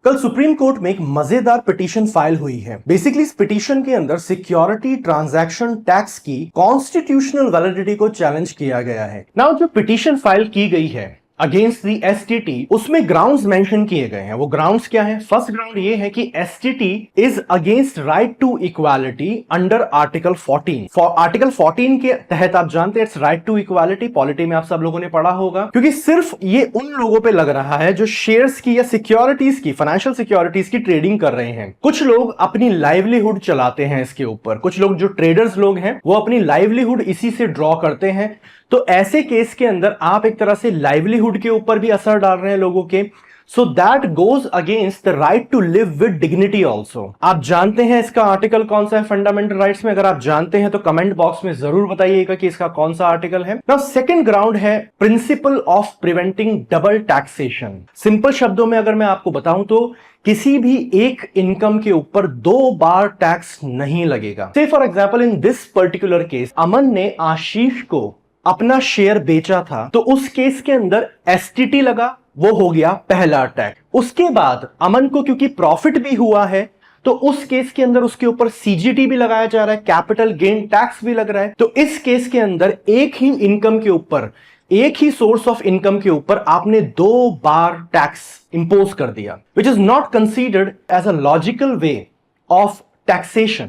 कल supreme court में एक मजेदार पिटीशन फाइल हुई है। बेसिकली इस पिटीशन के अंदर सिक्योरिटी ट्रांजैक्शन टैक्स की कॉन्स्टिट्यूशनल वैलिडिटी को चैलेंज किया गया है। नाउ जो पिटीशन फाइल की गई है अगेंस्ट दी एसटीटी, उसमें ग्राउंड्स मेंशन किए गए हैं। वो ग्राउंड्स क्या हैं? फर्स्ट ग्राउंड ये है कि STT is against right to equality under article 14। Article 14 के तहत आप जानते हैं it's right to equality, polity में आप सब लोगों ने पढ़ा होगा, क्योंकि सिर्फ ये उन लोगों पे लग रहा है जो शेयर्स की या सिक्योरिटीज की, फाइनेंशियल सिक्योरिटीज की ट्रेडिंग कर रहे हैं। कुछ लोग अपनी लाइवलीहुड चलाते हैं इसके ऊपर, कुछ लोग जो ट्रेडर्स लोग हैं वो अपनी लाइवलीहुड इसी से ड्रॉ करते हैं। तो ऐसे केस के अंदर आप एक तरह से लाइवलीहुड के ऊपर भी असर डाल रहे हैं लोगों के। So that goes against the right to live with dignity also. आप जानते हैं इसका आर्टिकल कौन सा है फंडामेंटल राइट्स में? अगर आप जानते हैं तो कमेंट बॉक्स में जरूर बताइएगा कि इसका कौन सा आर्टिकल है। नाउ सेकंड ग्राउंड है principle of preventing double taxation. Simple शब्दों में अगर मैं आपको बताऊं तो किसी भी एक इनकम के ऊपर 2 बार टैक्स नहीं लगेगा। So for example in this particular case Aman ने आशीष को अपना शेयर बेचा था, तो उस केस के अंदर एसटीटी लगा, वो हो गया पहला टैक्स। उसके बाद अमन को क्योंकि प्रॉफिट भी हुआ है तो उस केस के अंदर उसके ऊपर सीजीटी भी लगाया जा रहा है, कैपिटल गेन टैक्स भी लग रहा है। तो इस केस के अंदर एक ही इनकम के ऊपर, एक ही सोर्स ऑफ इनकम के ऊपर आपने 2 बार टैक्स इंपोज कर दिया, which is not considered as a logical way of taxation.